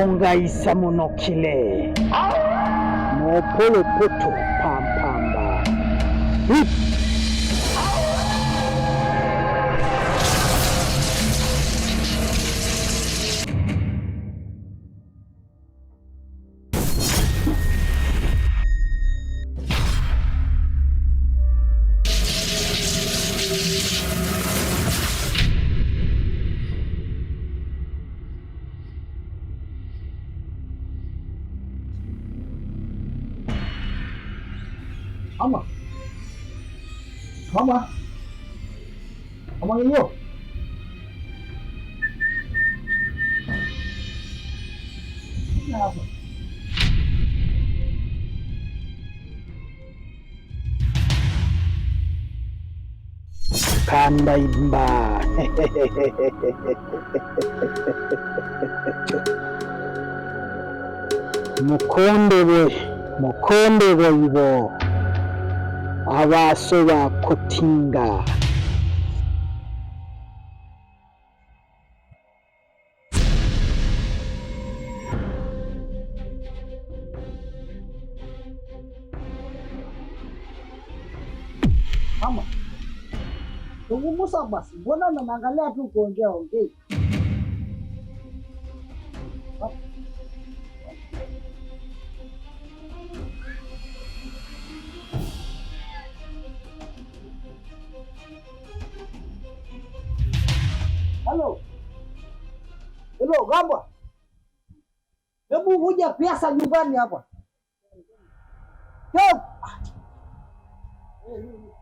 Ongayisa munokile mopolo poto pampamba. Mama hiyo Kanda imba. Mukondewe ibo abaso bakutinga. mama Musa basi, mbona unaangalia tu kuongea? Hello, Gamba. Hebu huja pesa nyumbani hapa.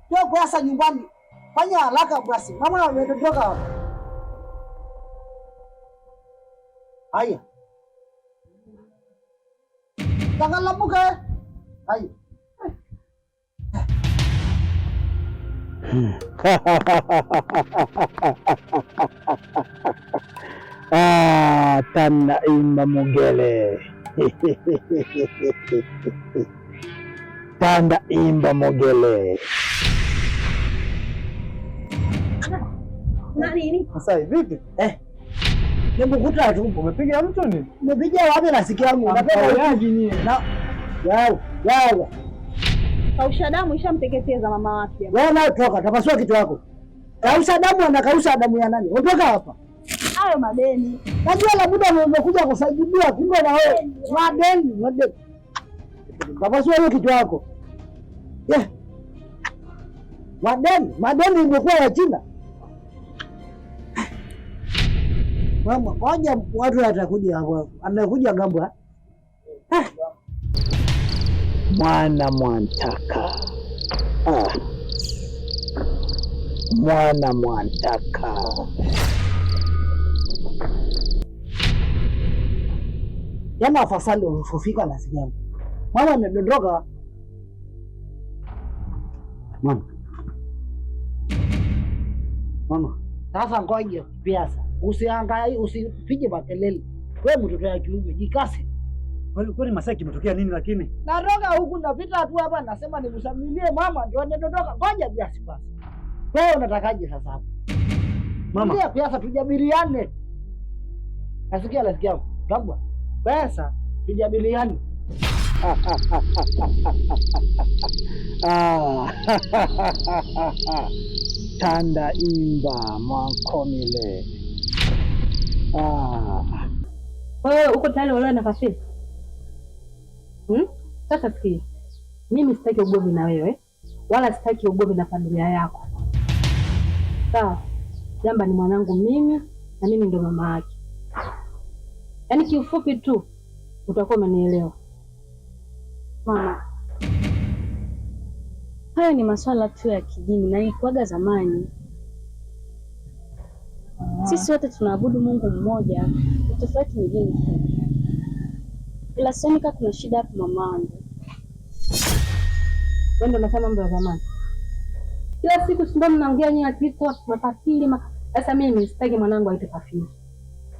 Toa pesa nyumbani. Fanya haraka basi. Mama ametoka hapa. Haya. Takalamuka. Haya. Tanda imba mogele. Tanda imba mogele. Nani? Sasa vipi? Nimekukuta tu. Umepiga mtu ni? Umepiga wapi na sikia yangu? Napenda yaji nyie. Yao. Kausha damu ishamteketeza mama wake. Wewe nao toka, tapasua kitu yako. Kausha damu, anakausha damu ya nani? Ondoka hapa. Hayo madeni. Najua la muda umekuja kusaidia, kumbe na wewe. Madeni. Tapasua hiyo kitu yako. Madeni imekuwa ya China. Mama, waja watu watakuja hapo. Anakuja Gamba. Mwana mwantaka. Mwana mwantaka. Yana afasali umefufika na sijamu. Mama amedondoka. Mama. Sasa ngoja piasa. Usihangaike, usipige makelele. Wewe mtoto ya kiume, jikase. Kwani Masai kimetokea nini lakini? Natoka huku napita tu hapa nasema nimsamilie mama ndio anadondoka. Ngoja biasi basi. Wewe unatakaje sasa hapa? Mama. Ndio piasa tujabiliane. Nasikia. Gamba. Pesa tujabiliane. Tanda imba mwankomile. Wewe uko tayari wala nafasi? Sasa sikia. Mimi sitaki ugomvi na wewe, wala sitaki ugomvi na familia yako. Sawa? Jamba ni mwanangu mimi na mimi ndo mama yake. Yaani kiufupi tu utakuwa umenielewa. Mama. Haya ni masuala tu ya kidini na ilikuwaga zamani. Sisi wote tunaabudu Mungu mmoja, tofauti ni dini. Ila sioni kama kuna shida hapo mamangu. Wewe ndo unasema mambo ya zamani. Kila siku ndio mnaongea nyinyi Kristo tunafasiri. Sasa mimi sitaki mwanangu aite kafiri.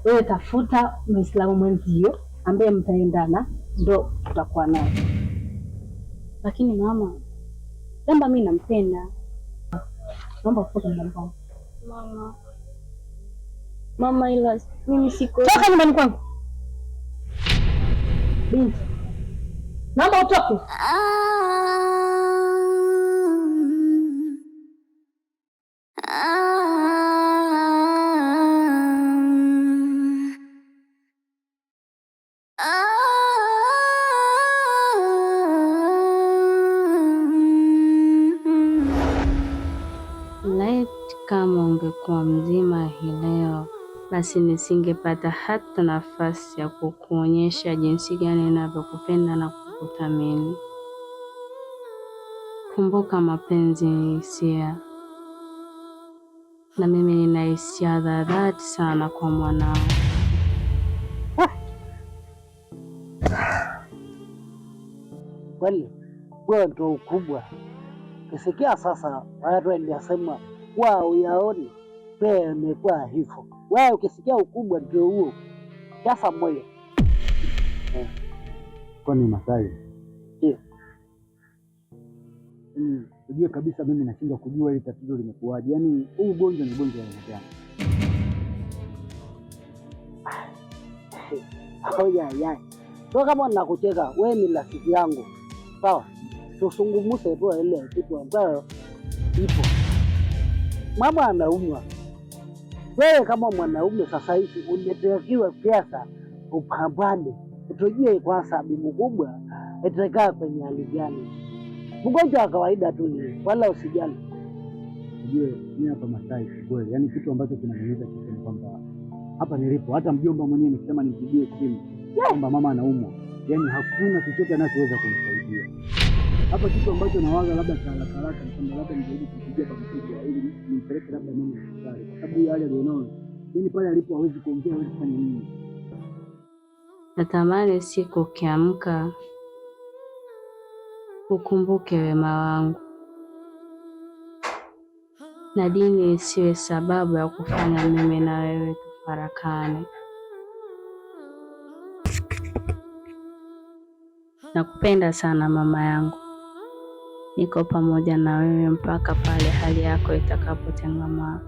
Wewe tafuta Muislamu mwenzio ambaye mtaendana ndo tutakuwa naye. Lakini mama, Jamba mimi nampenda. Naomba utoke nyumbani kwangu. Mama, ila mimi siko. Toka nyumbani kwangu. Binti. Naomba utoke. Kama ungekuwa mzima hii leo, basi nisingepata hata nafasi ya kukuonyesha jinsi gani ninavyokupenda na kukuthamini. Kumbuka, mapenzi ni hisia, na mimi nina hisia za dhati sana kwa mwanao. Kweli wewe ndio ukubwa. Kisikia sasa watu wanasema wao uyaoni wewe umekuwa hivyo. Wewe ukisikia ukubwa ndio huo. Sasa moyo. Kwani Masai? Ndio. Unajua kabisa mimi nashindwa kujua hili tatizo limekuwaje. Yaani huu ugonjwa ni ugonjwa wa aina gani? Ya. Sio kama nakucheka, wewe ni rafiki yangu. Sawa? Tusungumuse tu ile kitu ambayo ipo. Mama anaumwa. Wewe kama mwanaume sasa hivi unatakiwa pesa upambane. Utujue kwa sababu kubwa itakaa kwenye hali gani. Mgonjwa wa kawaida tu ni wala usijali. Unajua mimi hapa Masai kweli. Yaani kitu ambacho kinaniumiza kitu ni kwamba hapa nilipo hata mjomba mwenyewe nikisema nimpigie simu kwamba mama anaumwa, yaani hakuna chochote anachoweza kunisaidia. Hapa kitu ambacho nawaza labda haraka ni kwamba labda nijaribu kupigia baba mkubwa ili nimpeleke labda mama hospitali, kwa sababu hali alionao, yaani pale alipo hawezi kuongea, hawezi kufanya nini. Natamani siku ukiamka ukumbuke wema wangu, na dini isiwe sababu ya kufanya mimi na wewe tufarakane. Nakupenda sana mama yangu. Niko pamoja na wewe mpaka pale hali yako itakapotengamaa.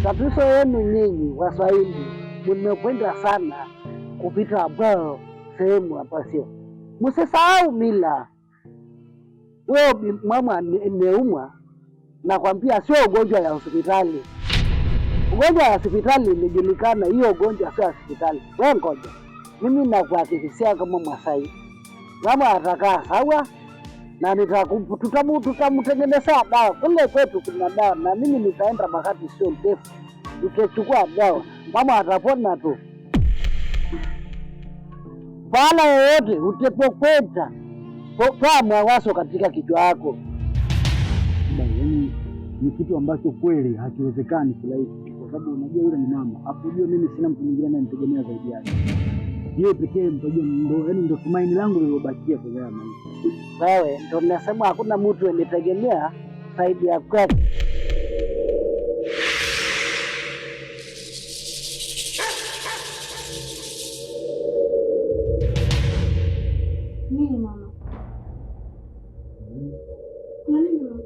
Tatizo yenu nyinyi Waswahili mmekwenda sana kupita ambao sehemu hapa sio. Msisahau mila. Wewe mama imeumwa, nakwambia sio ugonjwa ya hospitali. Ugonjwa ya hospitali imejulikana, hiyo ugonjwa sio hospitali. Wewe ngoja. Mimi nakuhakikishia kama Masai. Mama atakaa sawa na tutamtengenezea dawa. Kule kwetu kuna dawa na mimi nitaenda wakati sio ndefu. Tutachukua dawa. Mama atapona tu. Bala yoyote utapokwenda toa mawazo katika kichwa yako. Yaani ni kitu ambacho kweli hakiwezekani kirahisi, kwa sababu unajua yule ni mama. Hakujua mimi sina mtu mwingine ananitegemea zaidi yake. Yeye pekee mtajua, ndio tumaini langu lilobakia kwa maisha. Wewe ndio nasema hakuna mtu anitegemea zaidi ya kwako. Nini mama? Nini mama?